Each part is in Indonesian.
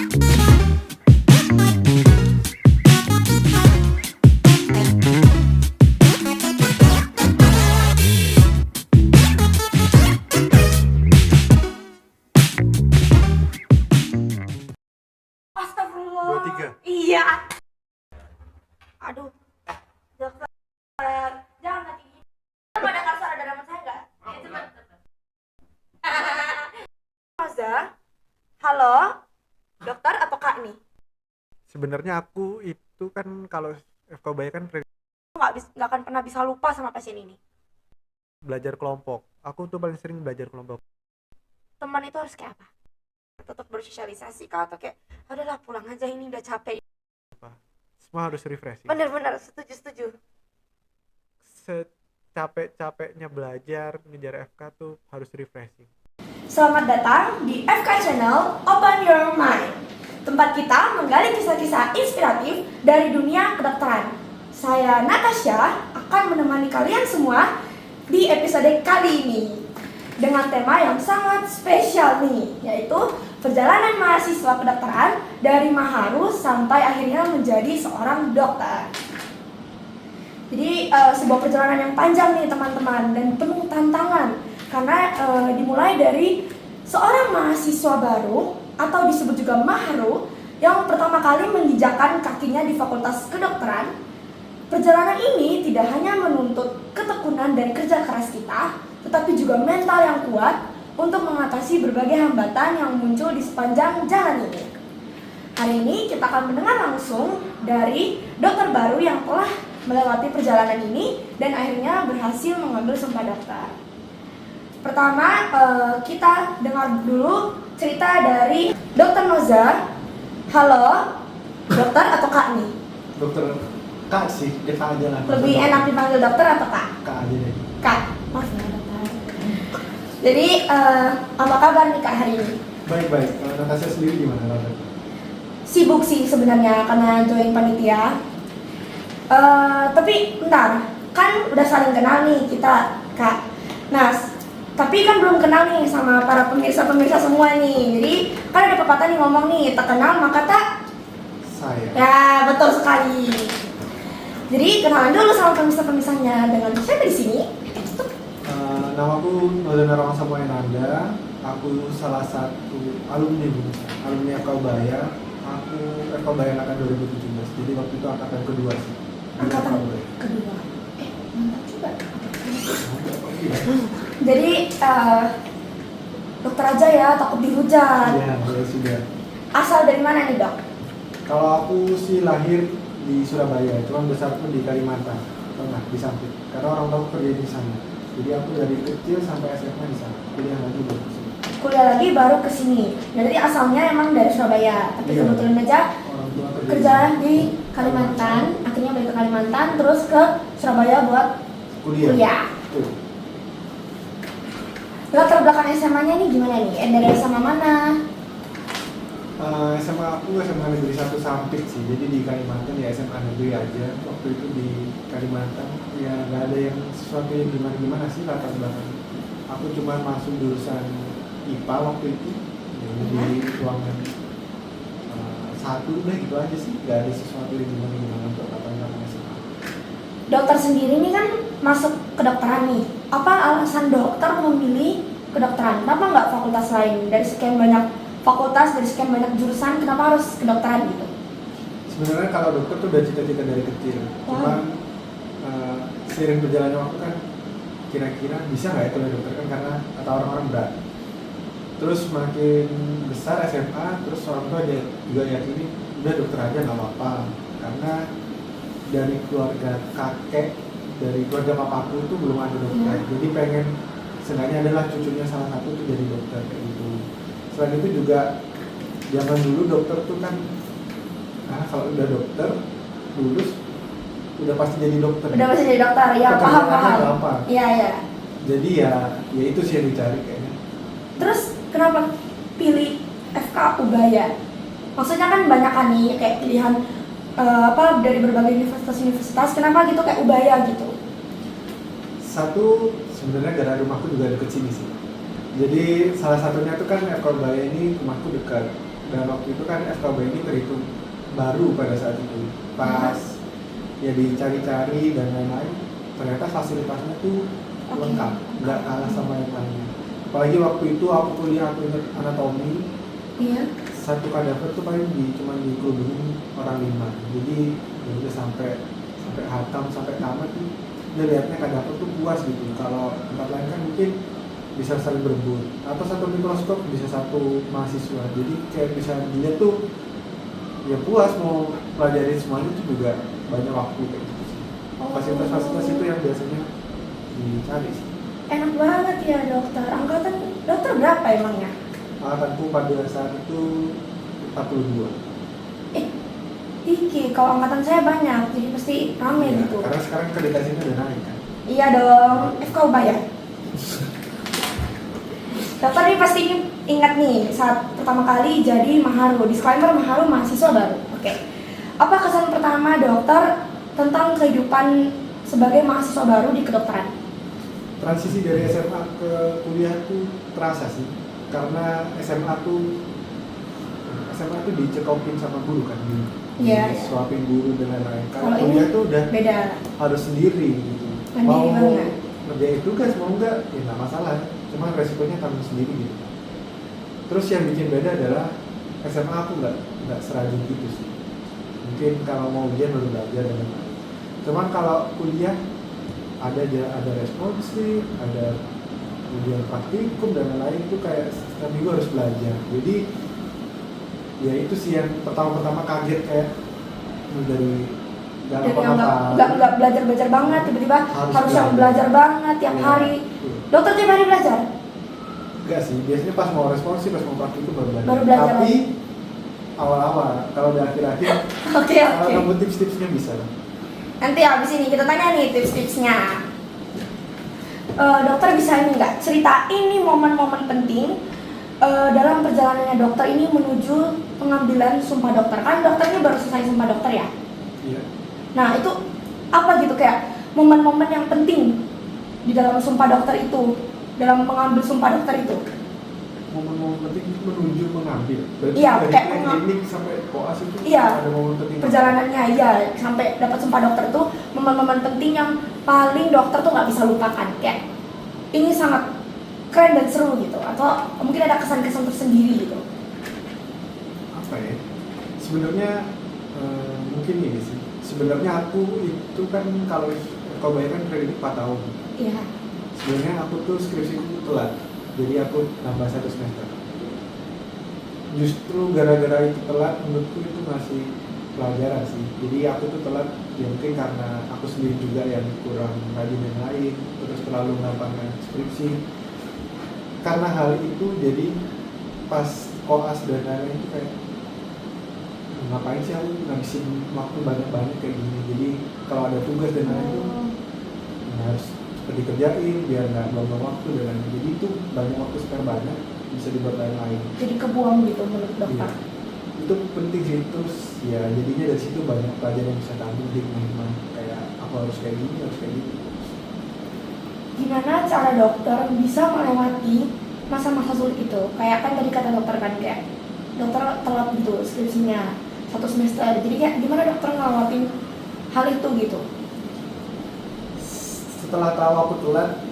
Astagfirullah. 23. Iya. Aduh. Dokter, jangan nanti gini. Coba dengar suara dadakan saya enggak? Cepet. Roza. Halo. Dokter atau Kak nih? Sebenarnya aku itu kan kalau FK Ubaya kan Nggak akan pernah bisa lupa sama pasien ini. belajar kelompok. Aku tuh paling sering belajar kelompok. Teman itu harus kayak apa? Tetap bersosialisasi kah atau kayak udahlah pulang aja ini udah capek. Semua harus refreshing. Bener-bener setuju. Secapek-capeknya belajar ngejar FK tuh harus refreshing. Selamat datang di FK Channel Open Your Mind. Tempat kita menggali kisah-kisah inspiratif dari dunia kedokteran. Saya Natasha akan menemani kalian semua di episode kali ini dengan tema yang sangat spesial nih, yaitu perjalanan mahasiswa kedokteran dari Maharus sampai akhirnya menjadi seorang dokter. Jadi sebuah perjalanan yang panjang nih teman-teman dan penuh tantangan karena dimulai dari seorang mahasiswa baru atau disebut juga Maharu yang pertama kali menginjakkan kakinya di Fakultas Kedokteran. Perjalanan ini tidak hanya menuntut ketekunan dan kerja keras kita, tetapi juga mental yang kuat untuk mengatasi berbagai hambatan yang muncul di sepanjang jalan ini. Hari ini kita akan mendengar langsung dari dokter baru yang telah melewati perjalanan ini dan akhirnya berhasil mengambil sumpah dokter. Pertama, kita dengar dulu cerita dari Dokter Noza. Halo, dokter atau Kak nih? Dokter Kak sih, dia Kak aja lah. Lebih enak dipanggil dokter atau Kak? Kak aja deh. Kak, maaf ya dokter. Jadi, apa kabar nih Kak hari ini? Baik. Kalau Natasha sendiri gimana kabar? Sibuk sih sebenarnya karena join panitia. Tapi bentar, kan udah saling kenal nih kita, Kak. Nah, tapi kan belum kenal nih sama para pemirsa-pemirsa semua nih. Jadi kan ada pepatah nih ngomong nih, tak kenal maka tak Saya. ya, betul sekali. Jadi kenalan dulu sama pemirsa-pemirsanya dengan siapa di sini? Namaku Noza Narawang Samoyananda. Aku salah satu alumni FK Ubaya. Aku FK Ubaya angkatan 2017. Jadi waktu itu angkatan kedua sih. Angkatan kedua. Mantap juga. Jadi dokter aja ya, takut dihujat. Iya, ya sudah. Asal dari mana nih dok? Kalau aku sih lahir di Surabaya, cuman besar pun di Kalimantan Tengah, di Sampit. Karena orang tua kerja di sana. Jadi aku dari kecil sampai SMA di sana. Kuliah lagi baru ke sini. Kuliah lagi baru kesini. Jadi asalnya emang dari Surabaya, tapi Iya. kebetulan aja Orang tua kerja di Kalimantan, akhirnya balik ke Kalimantan, terus ke Surabaya buat kuliah. Tuh. Latar belakang SMA-nya nih gimana nih? Dari SMA mana? SMA aku SMA Negeri 1 Sampit sih, jadi di Kalimantan ya SMA negeri aja. Waktu itu di Kalimantan ya nggak ada yang sesuatu yang gimana sih latar belakang. Aku cuma masuk jurusan IPA waktu itu, jadi di ruangan satu udah gitu aja sih, nggak ada sesuatu yang gimana untuk latar belakang SMA. Dokter sendiri nih kan masuk kedokteran nih. Apa alasan dokter memilih kedokteran? Kenapa nggak fakultas lain? Dari sekian banyak fakultas, dari sekian banyak jurusan, kenapa harus kedokteran gitu? Sebenarnya kalau dokter tuh udah cita-cita dari kecil, cuman seiring berjalannya waktu kan kira-kira bisa nggak ya kuliah dokter kan karena kata orang-orang berat. Terus makin besar SMA, terus orang tua juga yakini udah dokter aja nggak apa-apa karena dari keluarga kakek, dari keluarga papaku itu belum ada dokter, jadi pengen seenggaknya adalah cucunya salah satu tuh jadi dokter kayak gitu. Selain itu juga zaman dulu dokter tuh kan kalau udah dokter lulus udah pasti jadi dokter. Udah pasti jadi dokter, ya paham. Gampang. Iya. Jadi ya itu sih yang dicari kayaknya. Terus kenapa pilih FK Ubaya? Maksudnya kan banyak kan nih kayak pilihan dari berbagai universitas. Kenapa gitu kayak Ubaya gitu? Satu sebenarnya gara rumahku juga deket sini sih. Jadi salah satunya tuh kan FK Ubaya ini rumahku dekat. dan waktu itu kan FKB ini terhitung baru pada saat itu. Pas ya dicari-cari dan lain-lain, ternyata fasilitasnya tuh lengkap, nggak kalah sama yang lainnya. Apalagi waktu itu aku kuliah, aku ingat anatomi, Iya. satu kadaver tuh paling cuma dikerudungin orang 5. Jadi ya udah sampai hatam, sampai tamat tuh udah lihatnya kadaver tuh puas gitu. Kalau tempat lain kan mungkin bisa saling berebut, atau satu mikroskop bisa satu mahasiswa, jadi kayak bisa dilihat tuh ya puas mau pelajarin semuanya itu juga banyak waktu kayak gitu sih. Fasilitas-fasilitas itu yang biasanya dicari sih. Enak banget ya dokter. Angkatan dokter berapa emangnya? Angkatanku pada saat itu 42. Dikit, kalau angkatan saya banyak, jadi pasti rame Ya, gitu. karena sekarang akreditasinya udah naik kan. Iya dong, FK bayar. Dokter ini pasti ingat nih saat pertama kali jadi Maharu. Disclaimer, Maharu mahasiswa baru. Oke. Apa kesan pertama dokter tentang kehidupan sebagai mahasiswa baru di kedokteran? Transisi dari SMA ke kuliah tuh terasa sih, karena SMA tuh dicekokin sama guru kan, Iya, disuapin guru dan lain-lain. Kalau Kalau kuliah ini tuh udah beda. harus sendiri gitu. Mandiri Mau banget. ngerjain tugas mau enggak ya nggak masalah, cuma resikonya tanggung sendiri gitu. Terus yang bikin beda adalah SMA aku nggak serajin gitu sih. Mungkin kalau mau ujian baru belajar dan lain-lain. Cuman kalau kuliah ada responsif, ada ujian praktikum dan lain-lain, itu kayak setiap minggu harus belajar. Jadi ya itu sih yang pertama kaget, kayak dari nggak Jadi yang ngapa-ngapain nggak belajar banget, tiba-tiba harus yang belajar banget tiap Iya. hari. Iya. Dokter tiap hari belajar? Enggak sih, biasanya pas mau responsif, pas mau praktikum baru belajar. Baru belajar Tapi lagi. awal-awal, kalau udah akhir-akhir, Oke. kalau nemu tips-tipsnya bisa lah. Nanti abis ini kita tanya nih tips-tipsnya. Dokter bisa ini nggak ceritain nih momen-momen penting dalam perjalanannya dokter ini menuju pengambilan sumpah dokter. Kan dokter ini baru selesai sumpah dokter ya. Iya. Nah itu apa gitu kayak momen-momen yang penting di dalam sumpah dokter itu, dalam mengambil sumpah dokter itu. Momen-momen penting menuju mengambil. Berarti Iya, dari kayak klinik sampai koas itu Iya. ada momen penting. Perjalanannya ya sampai dapat sumpah dokter itu momen-momen penting yang paling dokter tuh nggak bisa lupakan, kayak ini sangat keren dan seru gitu, atau mungkin ada kesan-kesan tersendiri gitu. Apa ya? Sebenarnya mungkin ini sih. Sebenarnya aku itu kan kalau bayar kan kredit 4 tahun. Iya. Sebenarnya aku tuh skripsiku telat, jadi aku nambah 1 semester. Justru gara-gara itu telat, menurutku itu masih pelajaran sih. Jadi aku tuh telat ya mungkin karena aku sendiri juga yang kurang rajin yang lain, terus terlalu melakukan skripsi. Karena hal itu jadi pas koas dan lain-lain itu kayak ngapain sih aku ngabisin waktu banyak-banyak kayak gini. Jadi kalau ada tugas dan lain-lain itu harus cepat dikerjain biar nggak buang-buang waktu dan lain-lain. Jadi itu banyak waktu spare banyak bisa dibuat lain-lain. Jadi kebuang gitu menurut dokter. Iya. Itu penting sih, terus ya jadinya dari situ banyak pelajaran yang bisa kamu hikmah, kayak aku harus kayak gini, harus kayak gini. Gimana cara dokter bisa melewati masa-masa sulit itu? Kayak kan tadi kata dokter kan kayak dokter telat gitu skripsinya 1 semester. Jadi kayak gimana dokter ngelewatin hal itu gitu? Setelah tahu aku telat,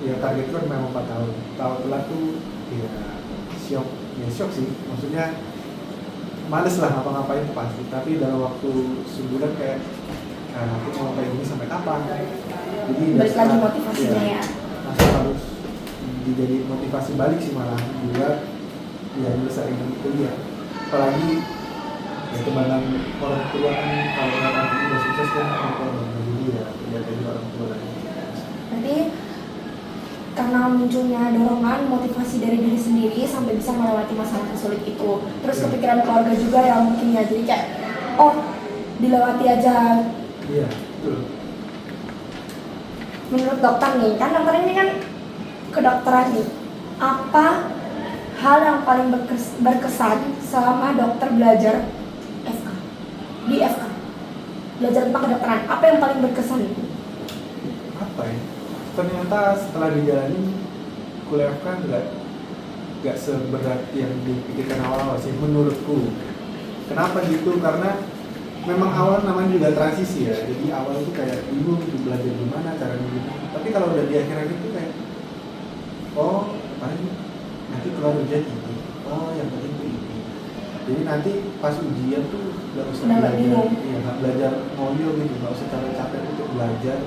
ya targetku kan memang 4 tahun. Tahu telat tuh ya shock sih, maksudnya males lah ngapa-ngapain tuh pasti. Tapi dalam waktu sebulan kayak aku mau kayak gini sampai kapan? Jadi Balik lagi motivasinya ya. masih harus jadi motivasi balik sih malah buat ya nyelesain kuliah. Apalagi ya kebanggaan orang tua kan, kalau orang tua udah sukses kan orang tua bangga, jadi ya lihat aja orang tua lagi. Berarti karena munculnya dorongan motivasi dari diri sendiri sampai bisa melewati masalah sulit itu. Terus Iya. kepikiran keluarga juga ya mungkin ya. Jadi kayak oh dilewati aja. Iya, betul. Menurut dokter nih, kan dokter ini kan kedokteran nih. Apa hal yang paling berkesan selama dokter belajar FK? Di FK. Belajar tentang kedokteran, apa yang paling berkesan? Apa ya? Ternyata setelah dijalani kuliah kan nggak seberat yang dipikirkan awal-awal sih menurutku. Kenapa gitu? Karena memang awal namanya juga transisi ya, jadi awal itu kayak bingung gitu, belajar gimana caranya gimana. Tapi kalau udah di akhir-akhir itu kayak oh paling nanti keluar ujian ini, oh yang penting itu ini. Jadi nanti pas ujian tuh nggak usah Udah nggak belajar, bingung. iya nggak belajar ngoyo gitu, nggak usah capek-capek untuk belajar.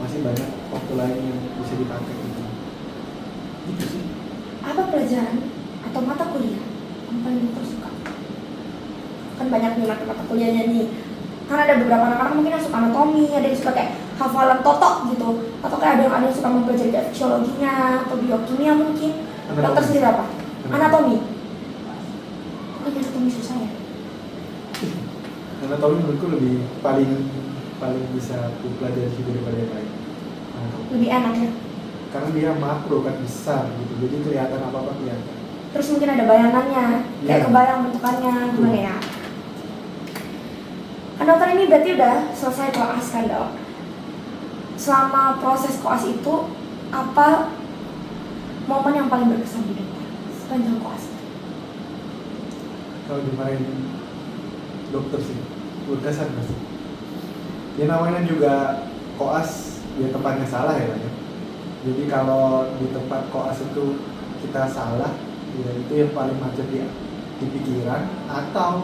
Masih banyak waktu lain yang bisa dipakai gitu. Gitu sih. Apa pelajaran atau mata kuliah yang paling dokter suka? Kan banyak nih mata kuliahnya nih. Kan ada beberapa anak-anak mungkin yang suka anatomi, ada yang suka kayak hafalan totok gitu, atau kayak ada yang suka mempelajari kayak fisiologinya atau biokimia mungkin. Anatomi. Dokter sendiri apa? Anatomi. Anatomi. Kok anatomi susah ya? Anatomi menurutku lebih paling bisa aku pelajari daripada yang lain. Anatomi. Lebih enak ya. Karena dia makro kan besar gitu, jadi kelihatan apa-apa kelihatan. Terus mungkin ada bayangannya, kayak Iya. kebayang bentukannya gimana ya? Kan dokter ini berarti udah selesai koas kan dok? Selama proses koas itu apa momen yang paling berkesan di dokter sepanjang koas? Kalau dimarahin dokter sih, berkesan pasti. Ya namanya juga koas, ya tempatnya salah ya Pak, ya. Jadi kalau di tempat koas itu kita salah, ya itu yang paling macet di pikiran, atau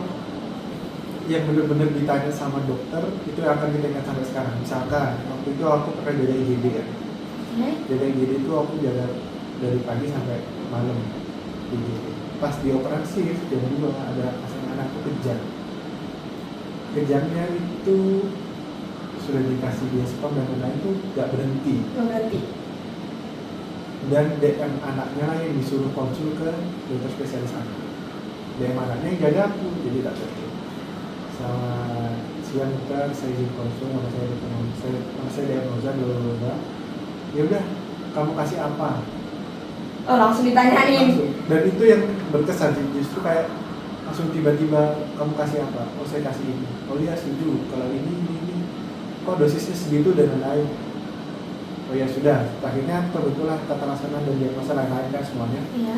yang benar-benar ditanya sama dokter itu yang akan kita ingat sampai sekarang. Misalkan waktu itu aku pernah jaga IGD ya. Jaga IGD itu aku jaga dari pagi sampai malam di IGD. Pas dioperasi jam 2 ada pasien anakku kejang. Kejangnya itu sudah dikasih biaspam dan lain-lain itu nggak berhenti. Nggak berhenti. Dan DM anaknya lah yang disuruh konsul ke dokter spesialis anak. DM anaknya yang jaga aku, jadi tak perlu. Sama siang dokter, saya izin konsul sama saya diagnosa dulu. Ya udah, kamu kasih apa? Oh langsung ditanyain. Langsung. Dan itu yang berkesan sih, justru kayak langsung tiba-tiba kamu kasih apa? Oh saya kasih ini. Oh iya setuju. Kalau ini. Kok dosisnya segitu dan lain-lain. Oh ya sudah, akhirnya kebetulan tata laksana dan diagnosa lain-lain kan semuanya. Iya.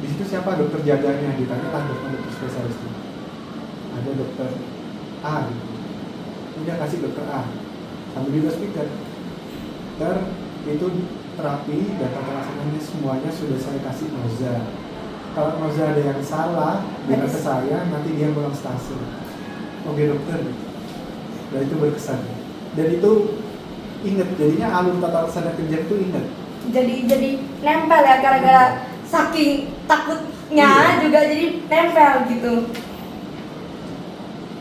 Di situ siapa dokter jaganya? Ditanya lah dokter spesialis itu. Ada dokter A gitu. Udah kasih dokter A. Sambil juga speaker. Itu terapi dan tata laksananya semuanya sudah saya kasih noza. Kalau noza ada yang salah, bilang ke saya, nanti dia pulang stase. Oke dokter. Dan itu berkesan. Dan itu inget, jadinya alur tata laksana kerja itu inget. Jadi nempel ya gara-gara saking takutnya Iya. juga jadi nempel gitu.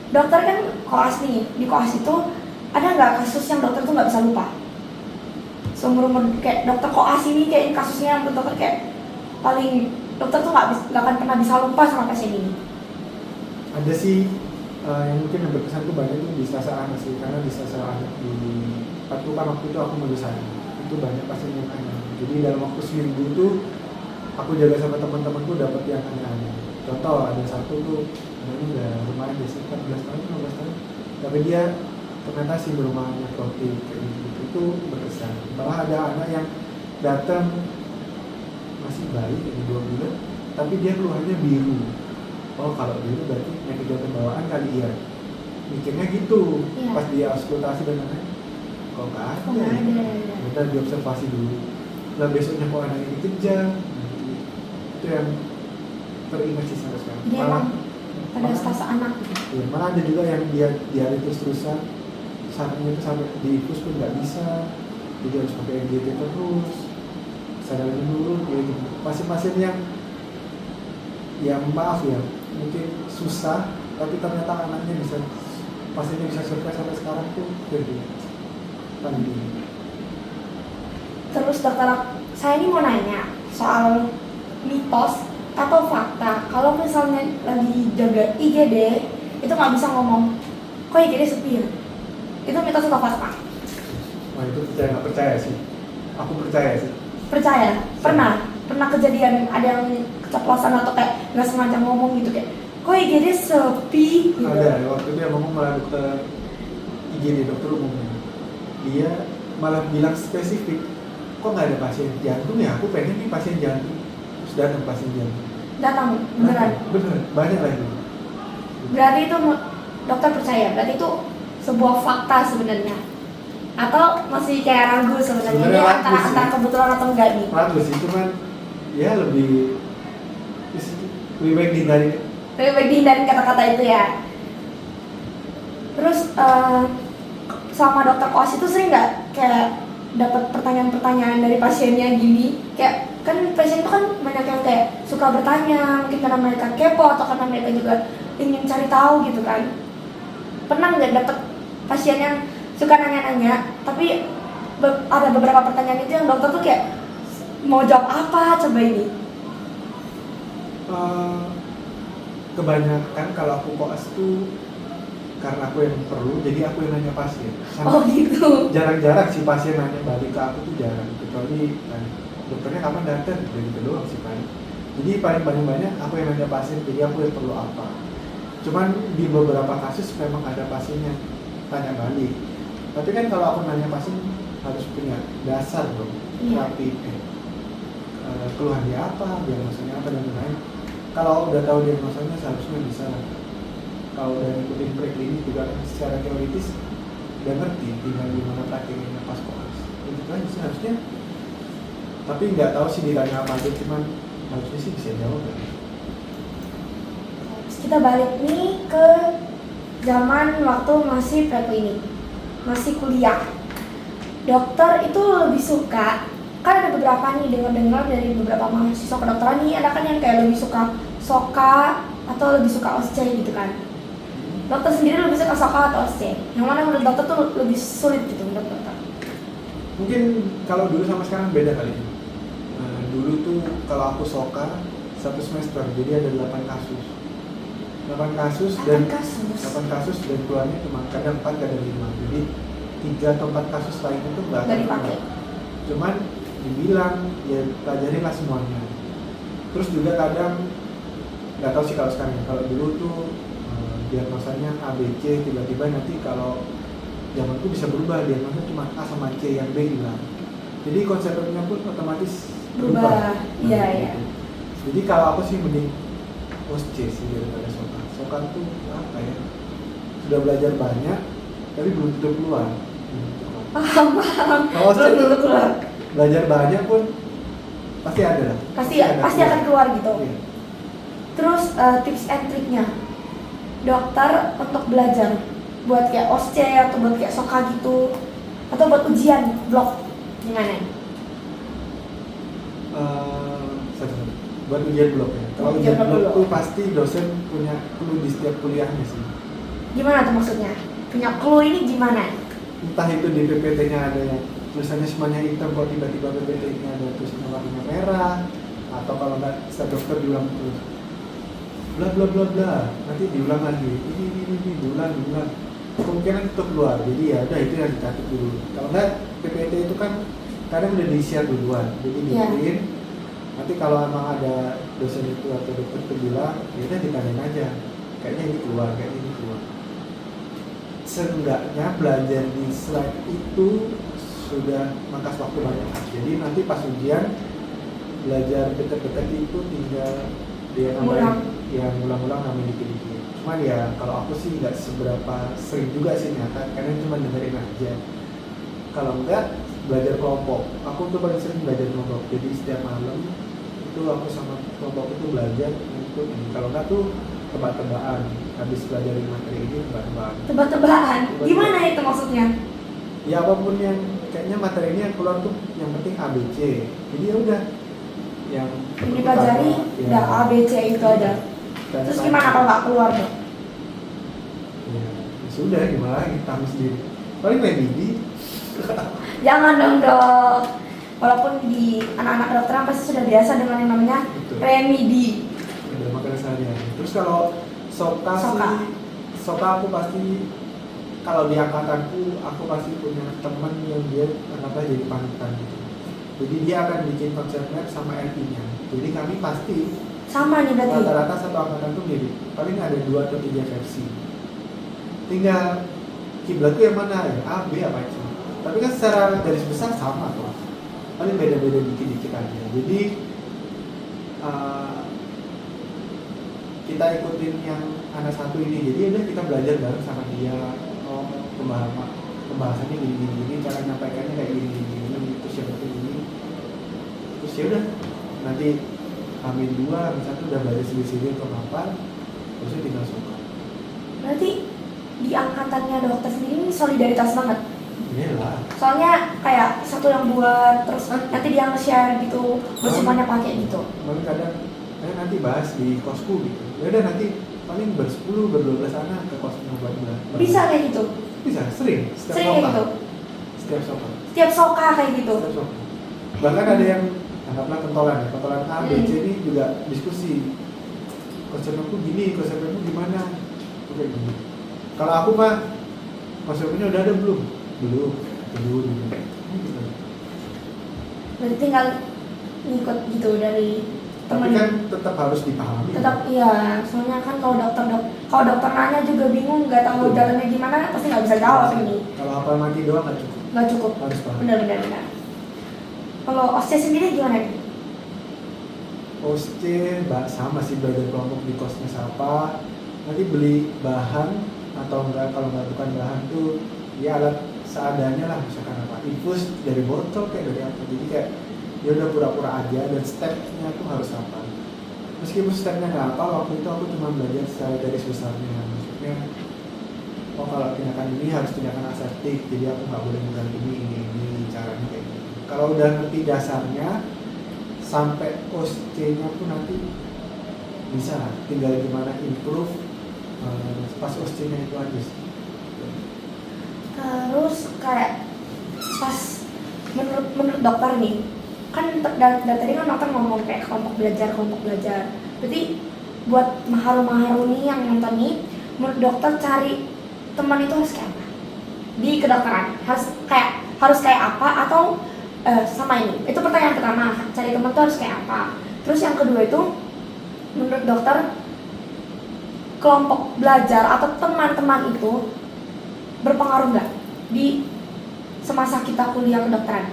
Dokter kan koas nih, di koas itu ada nggak kasus yang dokter tuh nggak bisa lupa? Seumur-umur kayak dokter koas ini kayak kasusnya yang dokter kayak paling dokter tuh nggak akan pernah bisa lupa sama pasien ini. Ada sih yang mungkin yang berkesan tuh banyak tuh di Selasa Anak sih, karena di Selasa Anak di waktu itu aku menuliskan itu banyak pasien yang aneh. Jadi dalam waktu seminggu tuh aku jaga sama teman-temanku dapat yang aneh-aneh. Contoh ada satu tuh ini udah lumayan dia 14 tahun 15 tahun, tapi dia ternyata sindroma nekrotik kayak gitu. Itu berkesan. Malah ada anak yang datang masih bayi ini 2 bulan, tapi dia keluarnya biru. Oh kalau biru berarti penyakit jantung bawaan kali ya. Mikirnya gitu. Iya. Pas dia auskultasi dan lain-lain, kok nggak ada. Kok nggak ada. Kita diobservasi dulu. Nah besoknya kok anak ini kejang. Itu yang teringat sih sampai sekarang. Dia emang pada stase anak. Ya, malah ada juga yang dia terus-terusan, saatnya itu sampai diinfus pun nggak bisa, jadi harus pakai NGT terus, sadarnya dulu, ya gitu. Pasien-pasien yang maaf ya, mungkin susah, tapi ternyata anaknya bisa, pasiennya bisa survive sampai sekarang tuh, jadi pandemi. Terus dokter, saya ini mau nanya soal mitos atau fakta. Kalau misalnya lagi jaga IGD itu nggak bisa ngomong, kok IGD sepi ya? Itu mitos atau fakta? Wah itu percaya nggak percaya sih? Aku percaya sih. Percaya? Pernah kejadian ada yang keceplosan atau kayak nggak sengaja ngomong gitu kayak, kok IGD sepi? Gitu. Ada, waktu itu yang ngomong malah dokter IGD, dokter umumnya. Dia malah bilang spesifik, kok nggak ada pasien jantung ya? Aku pengen nih pasien jantung. terus datang pasiennya. Datang beneran. Beneran, banyak lagi. Berarti itu dokter percaya, berarti itu sebuah fakta sebenarnya. Atau masih kayak ragu sebenarnya ini Sebenarnya ragu antara sih. antara kebetulan atau enggak nih? Ragu sih, cuman ya lebih baik dihindari. Lebih baik dihindarin kata-kata itu ya. Terus sama dokter koas itu sering nggak kayak dapat pertanyaan-pertanyaan dari pasiennya gini? Kayak kan pasien itu kan banyak yang kayak suka bertanya, mungkin karena mereka kepo atau karena mereka juga ingin cari tahu gitu kan. Pernah nggak dapat pasien yang suka nanya-nanya, tapi ada beberapa pertanyaan itu yang dokter tuh kayak mau jawab apa coba ini? Kebanyakan kalau aku koas tuh karena aku yang perlu, jadi aku yang nanya pasien. Oh gitu. Jarang-jarang sih pasien nanya balik ke aku tuh jarang, kecuali dokternya kapan datang, jadi gitu doang sih paling. Jadi paling banyak aku yang nanya pasien, jadi aku yang perlu apa. Cuman di beberapa kasus memang ada pasien yang tanya balik. Tapi kan kalau aku nanya pasien harus punya dasar dong, rapi. Keluhan dia apa, diagnosanya apa dan lain-lain. Kalau udah tahu diagnosanya seharusnya bisa. Kalau udah ngikutin preklinik juga secara teoritis udah ngerti, tinggal gimana prakteknya pas koas. Itu kan seharusnya. Tapi nggak tahu sih ditanya apa aja, cuman harusnya sih bisa jawab kan. Terus kita balik nih ke zaman waktu masih preklinik, masih kuliah. Dokter itu lebih suka, kan ada beberapa nih dengar-dengar dari beberapa mahasiswa kedokteran nih, ada kan yang kayak lebih suka soka atau lebih suka OSCE gitu kan. Dokter sendiri lebih suka soka atau OSCE? Yang mana menurut dokter tuh lebih sulit gitu menurut dokter? Mungkin kalau dulu sama sekarang beda kali ini. Dulu tuh kalau aku soka 1 semester, jadi ada 8 kasus. 8 kasus dan 8 kasus dan keluarnya cuma kadang 4 kadang 5. Jadi 3 atau 4 kasus lain itu nggak akan dipakai. Cuman dibilang ya pelajarin lah semuanya. Terus juga kadang nggak tahu sih kalau sekarang. Kalau dulu tuh diagnosanya ABC, tiba-tiba nanti kalau zaman itu bisa berubah, diagnosanya cuma A sama C, yang B hilang. Jadi konsepnya pun otomatis berubah. Iya, iya. Gitu. Jadi kalau aku sih mending OSCE sih daripada soka. Soka tuh apa ya? Sudah belajar banyak, tapi belum tentu keluar. Paham. Kalau OSCE Belum keluar. belajar banyak pun pasti ada lah. Pasti akan keluar gitu. Iya. Terus tips and triknya dokter untuk belajar buat kayak OSCE atau buat kayak soka gitu, atau buat ujian blok gimana? Buat ujian blok ya. Kalau ujian blok tuh pasti dosen punya clue di setiap kuliahnya sih. Gimana tuh maksudnya? Punya clue ini gimana? Entah itu di PPT-nya ada yang tulisannya semuanya hitam, kok tiba-tiba PPT-nya ada tulisannya warna merah, atau kalau nggak bisa dokter diulang terus bla bla bla bla, nanti diulang lagi ini diulang kemungkinan itu keluar. Jadi ya udah itu yang dicatat dulu. Kalau nggak PPT itu kan kadang udah di-share duluan, jadi dikirim. Nanti kalau emang ada dosen itu atau dokter itu bilang, ya udah ditanyain aja, kayaknya ini keluar. Seenggaknya belajar di slide itu sudah mangkas waktu banyak. Jadi nanti pas ujian belajar deket-deket itu tinggal dia ulang-ulang namanya dikit-dikit. Cuman ya kalau aku sih nggak seberapa sering juga sih nyata, karena cuma dengerin aja. Kalau enggak belajar kelompok, aku tuh paling sering belajar kelompok. Jadi setiap malam itu aku sama kelompok itu belajar untuk ini. Kalau enggak tuh tebak-tebakan. Habis belajarin materi ini tebak-tebakan. Tebak-tebakan? Gimana itu maksudnya? Ya apapun yang kayaknya materi ini yang keluar tuh yang penting ABC. Jadi ya udah yang ini pelajari udah ABC itu aja. Terus gimana kalau nggak keluar dong? Ya sudah, gimana lagi, tahu sendiri. Paling remedi. Jangan dong dok. Walaupun di anak-anak kedokteran pasti sudah biasa dengan yang namanya remedi. Udah makan sehari-hari. Terus kalau soka aku pasti, kalau di angkatanku aku pasti punya teman yang dia anggaplah jadi panutan gitu. Jadi dia akan bikin konsep map sama LP-nya. Jadi kami pasti sama nih berarti. Rata-rata satu angkatan tuh mirip. Paling ada 2 atau 3 versi. Tinggal kiblatnya yang mana ya? A, B apa itu. Tapi kan secara garis besar sama tuh. Paling beda-beda dikit-dikit aja. Jadi uh, kita ikutin yang anak satu ini, jadi udah kita belajar bareng sama dia. Oh, pembahasannya gini, cara nyampaikannya kayak gini, terus yang penting gini, terus ya udah nanti Amin 2, Amin 1 udah belajar sendiri untuk apa, terus tinggal suka. Berarti di angkatannya dokter sendiri ini solidaritas banget. Iya lah. Soalnya kayak satu yang buat, terus nanti dia nge-share gitu, buat semuanya pakai gitu. Mungkin kadang nanti bahas di kosku gitu. Ya udah nanti paling ber-10, ber-12 anak ke kosku buat bahas. Bisa kayak gitu? Bisa, sering. Sering kayak gitu? Setiap soka. Setiap soka kayak gitu? Setiap soka. Bahkan ada yang anggaplah pentolan ya, pentolan A, B, C ini juga diskusi. Konsepku gini, konsepku gimana? Oke gini. Kalau aku mah konsepnya udah ada belum? Belum. Gitu. Berarti tinggal ngikut gitu dari Tapi temen. kan tetap harus dipahami. Tetap iya, soalnya kan kalau dokter nanya juga bingung, nggak tahu jalannya gimana, pasti nggak bisa jawab ini. Kalau hafal mati doang nggak cukup. Nggak cukup. Harus paham. Benar. Kalau OSCE sendiri gimana nih? OSCE sama sih, belajar kelompok di kosnya siapa, nanti beli bahan atau enggak, kalau nggak bukan bahan tuh ya alat seadanya lah, misalkan apa infus dari botol kayak dari apa, jadi kayak ya udah pura-pura aja, dan stepnya tuh harus apa. Meskipun stepnya nggak apa, waktu itu aku cuma belajar secara garis besarnya, maksudnya oh kalau tindakan ini harus tindakan aseptik, jadi aku nggak boleh megang ini caranya kayak gitu. Kalau udah ngerti dasarnya sampai OSCE-nya pun nanti bisa lah, tinggal gimana improve pas OSCE-nya itu aja sih. Terus kayak pas menurut dokter nih, kan dari tadi kan dokter ngomong kayak kelompok belajar. Berarti buat maharu nih yang nonton nih, menurut dokter cari teman itu harus kayak apa? Di kedokteran harus kayak apa, atau sama ini? Itu pertanyaan pertama, cari teman itu harus kayak apa? Terus yang kedua itu, menurut dokter kelompok belajar atau teman-teman itu berpengaruh nggak di semasa kita kuliah kedokteran?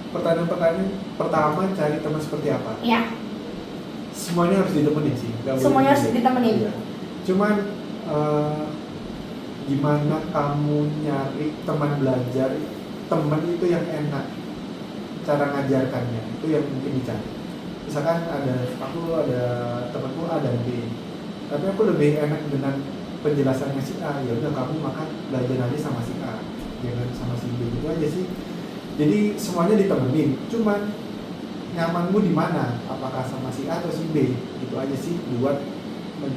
Pertanyaan pertama, cari teman seperti apa? Iya. Semuanya harus ditemenin sih. Semuanya harus ditemenin. Iya. Cuman gimana kamu nyari teman belajar, teman itu yang enak, cara ngajarkannya itu yang mungkin dicari. Misalkan aku ada temanku A dan B, tapi aku lebih enak dengan penjelasannya si A, ya udah kamu maka belajar aja sama si A, jangan sama si B, itu aja sih. Jadi semuanya ditemenin, cuman nyamanmu di mana, apakah sama si A atau si B, itu aja sih buat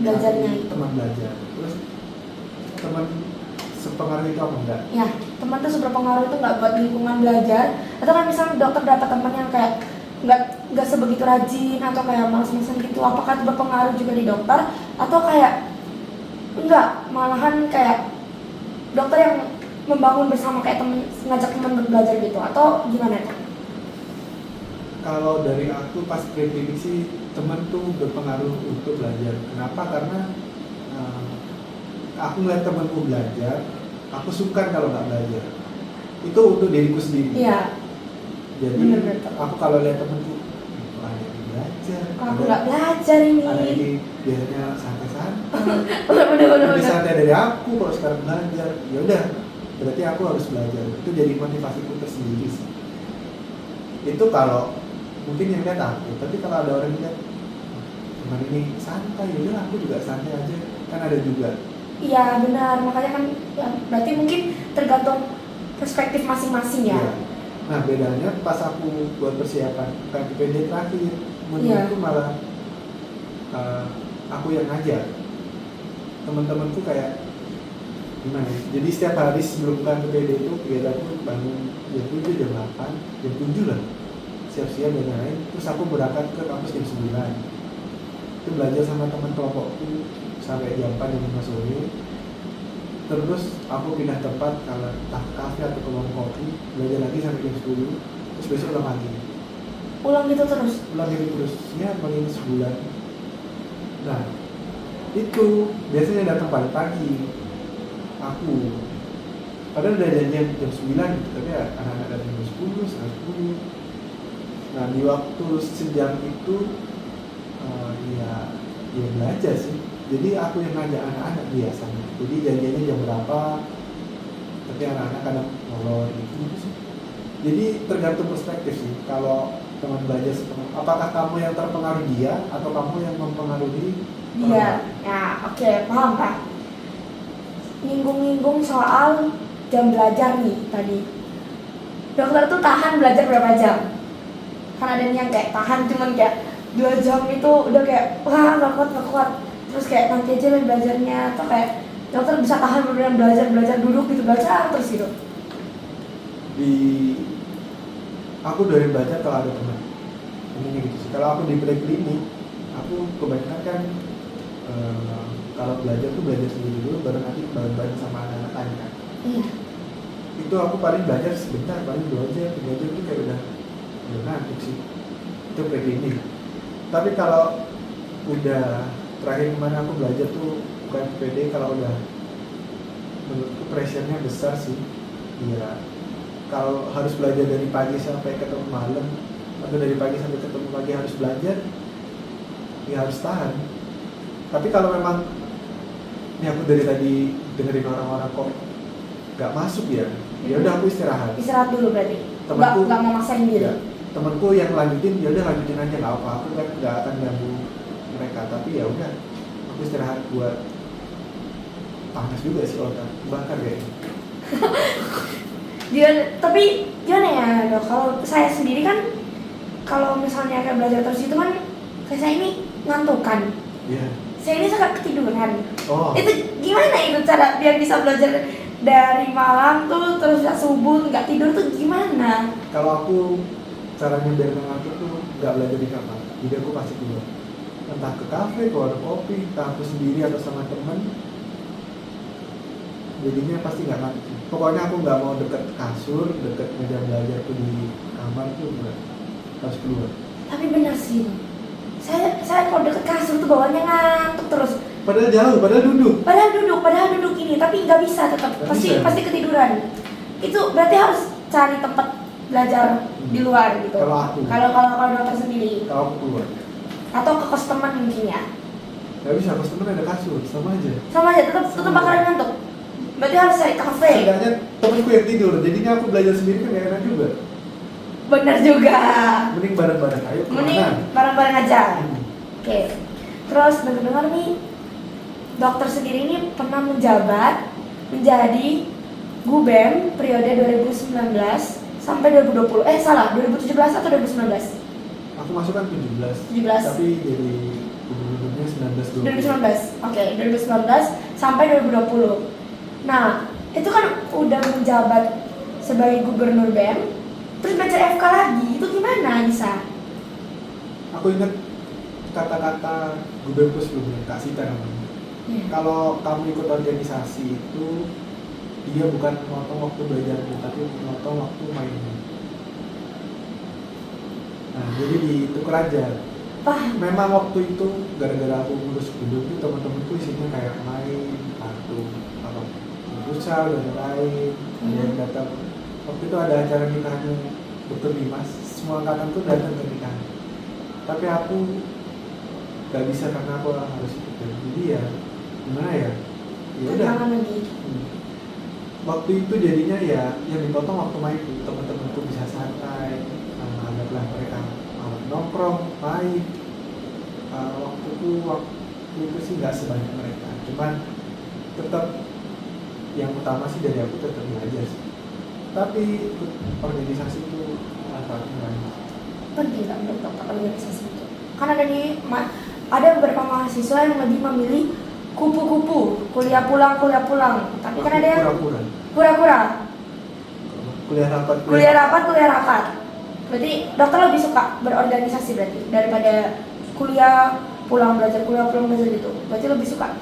Belajarnya. teman belajar. Terus teman sepengaruh itu apa enggak? Ya, teman tuh berpengaruh itu nggak buat lingkungan belajar, atau kan misalnya dokter dapat teman yang kayak nggak sebegitu rajin atau kayak malas-malasan gitu, apakah itu berpengaruh juga di dokter, atau kayak enggak, malahan kayak dokter yang membangun bersama kayak temen, ngajak teman belajar gitu, atau gimana tuh? Kalau dari aku pas pre-klinik sih, teman tuh berpengaruh untuk belajar. Kenapa? Karena aku ngeliat temanku belajar, aku sukar kalau nggak belajar. Itu untuk diriku sendiri. Iya. Jadi Bener. aku kalau lihat temanku, ada yang belajar. Aku nggak belajar ini. Ada ini biasanya santai-santai. Bener. Lebih santai dari aku kalau sekarang belajar. Ya udah, berarti aku harus belajar. Itu jadi motivasiku tersendiri sih. Itu kalau mungkin yang lihat aku, tapi kalau ada orang yang lihat teman ini santai, ya udah aku juga santai aja. Kan ada juga. Iya benar, makanya kan ya, berarti mungkin tergantung perspektif masing-masing ya. Iya. Nah bedanya pas aku buat persiapan PPD terakhir, menurutku malah aku yang ngajar. Teman-temanku kayak gimana? Jadi setiap hari sebelum bukan PPD itu kegiatanku bangun jam 7, jam 8, jam 7 lah, siap-siap dan lain. Terus aku berangkat ke kampus jam 9. Itu belajar sama teman kelompokku sampai jam 4, jam 5 sore. Terus aku pindah tempat, kalau entah kafe atau ke warung kopi, belajar lagi sampai jam 10. Terus besok ulang lagi. Ulang gitu terus? Ulang gitu terus, ya paling sebulan. Nah, itu biasanya datang pagi-pagi aku. Padahal udah janjian jam 9 gitu, tapi ya anak-anak datang jam 10, setengah 10. Nah di waktu sejam itu ya belajar sih. Jadi aku yang ngajak anak-anak biasanya. Jadi janjiannya jam berapa, tapi anak-anak kadang molor gitu sih. Jadi tergantung perspektif sih. Kalau teman belajar setengah, apakah kamu yang terpengaruh dia atau kamu yang mempengaruhi Dia. Ya, oke, paham Pak. Nyinggung-nyinggung soal jam belajar nih tadi. Dokter tuh tahan belajar berapa jam? Kan ada yang kayak tahan cuman kayak 2 jam itu udah kayak wah gak kuat. Terus kayak nanti aja lah belajarnya, atau kayak dokter bisa tahan beneran belajar duduk gitu, belajar terus gitu. Di aku dari belajar kalau ada teman ini gitu sih. Kalau aku di preklinik aku kebanyakan kan kalau belajar tuh belajar sendiri dulu baru nanti bareng-bareng sama anak-anak lain kan. Iya. Itu aku paling belajar sebentar, paling 2 jam 3 jam itu kayak udah ngantuk sih. Itu preklinik. Tapi kalau udah terakhir kemana aku belajar tuh bukan PD, kalau udah menurutku pressure-nya besar sih. Iya. Kalau harus belajar dari pagi sampai ketemu malam, atau dari pagi sampai ketemu pagi harus belajar, ya harus tahan. Tapi kalau memang ini aku dari tadi dengerin orang-orang kok nggak masuk ya udah aku istirahat. Istirahat dulu berarti. Temanku Nggak mau maksain diri. ya, temanku yang lanjutin ya udah lanjutin aja nggak apa, aku kan nggak akan ganggu mereka. Tapi ya udah aku istirahat buat panas juga sih otak, bakar kayaknya. Tapi gimana ya dok, kalau saya sendiri kan kalau misalnya kayak belajar terus itu kan kayak saya ini ngantuk kan. Iya. Saya ini suka ketiduran. Oh. Itu gimana itu cara biar bisa belajar dari malam tuh terus subuh nggak tidur tuh gimana? Kalau aku caranya biar ngantuk tuh nggak belajar di kamar, jadi aku pasti keluar. Entah ke kafe, ke warung kopi, entah aku sendiri atau sama teman. Jadinya pasti nggak ngantuk. Pokoknya aku nggak mau deket kasur, deket meja belajar tuh di kamar tuh enggak, harus keluar. Tapi benar sih. Saya kalau deket kasur tuh bawaannya ngantuk terus. Padahal jauh, padahal duduk ini, tapi nggak bisa tetap. Pasti ketiduran. Itu berarti harus cari tempat belajar di luar gitu. Kalau dokter sendiri. Kalau aku keluar. Atau ke kos teman mungkin ya. Gak bisa, kos teman ada kasur, sama aja. Tetap bakalan ngantuk. Berarti harus cari kafe. Setidaknya temanku yang tidur, jadinya aku belajar sendiri kan gak enak juga. Bener juga. Mending bareng-bareng, ayo kemana? Mending bareng-bareng aja. Oke. Terus dengar-dengar nih, dokter sendiri ini pernah menjabat menjadi Gubem periode 2019 sampai 2020. 2017 atau 2019? Aku masuk kan 17. 17. Tapi jadi gubernurnya 19. 2019. Oke, 2019 sampai 2020. Nah, itu kan udah menjabat sebagai gubernur BEM, terus belajar FK lagi, itu gimana bisa? Aku ingat kata-kata gubernur sebelumnya, Kak Sita namanya. Kalau kamu ikut organisasi itu, dia bukan memotong waktu belajarmu, tapi memotong waktu mainmu. Nah, jadi ditukar aja. Memang waktu itu gara-gara aku ngurus gedung itu teman-temanku isinya kayak main, patung, apa, futsal dan lain. Ada yang datang. Waktu itu ada acara nikahnya Dr. Dimas, semua angkatanku datang ke nikahan. Tapi aku gak bisa karena aku harus ikut. Jadi ya gimana ya? Ya udah. Waktu itu jadinya ya yang dipotong waktu main itu, teman-temanku bisa santai, anggaplah mereka nongkrong, main. Waktu itu sih nggak sebanyak mereka, cuman tetap yang utama sih dari aku tetap belajar sih. Tapi organisasi itu manfaatnya banyak. Penting nggak untuk organisasi itu? Karena ada beberapa mahasiswa yang lebih memilih kupu-kupu, kuliah pulang. Tapi kan ada yang pura-pura. Kuliah rapat. Berarti dokter lebih suka berorganisasi berarti daripada kuliah pulang belajar gitu. Berarti lebih suka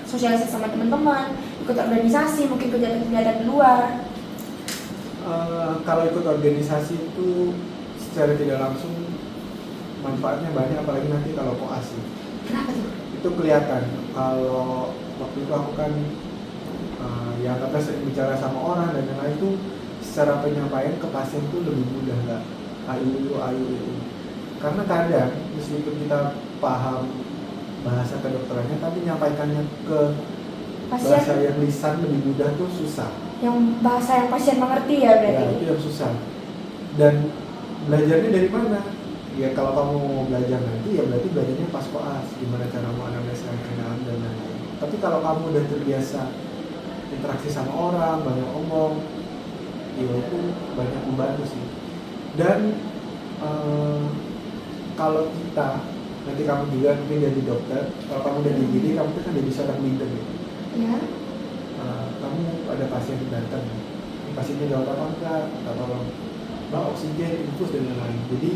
sosialisasi sama teman-teman, ikut organisasi, mungkin kegiatan-kegiatan di luar. Kalau ikut organisasi itu secara tidak langsung manfaatnya banyak, apalagi nanti kalau koas. Kenapa tuh? Itu kelihatan. Kalau waktu itu aku kan yang kata sering bicara sama orang dan lain-lain itu secara penyampaian ke pasien itu lebih mudah, nggak ayu itu. Karena kadang meskipun kita paham bahasa kedokterannya, tapi nyampaikannya ke bahasa Pasien yang lisan lebih mudah tuh susah. yang bahasa yang pasien mengerti ya berarti. Ya itu yang susah. Dan belajarnya dari mana? Ya kalau kamu mau belajar nanti ya berarti belajarnya pas koas, gimana cara mau anamnesis kenaan dan lain-lain. Tapi kalau kamu udah terbiasa interaksi sama orang, banyak omong, ya itu banyak membantu sih. Dan kalau kita nanti kamu juga mungkin jadi dokter, kalau kamu udah gini kamu tuh kan jadi seorang leader gitu. Ya. Kamu ada pasien datang, ini pasiennya jawab apa enggak, atau tolong mbak oksigen, infus dan lain-lain. Jadi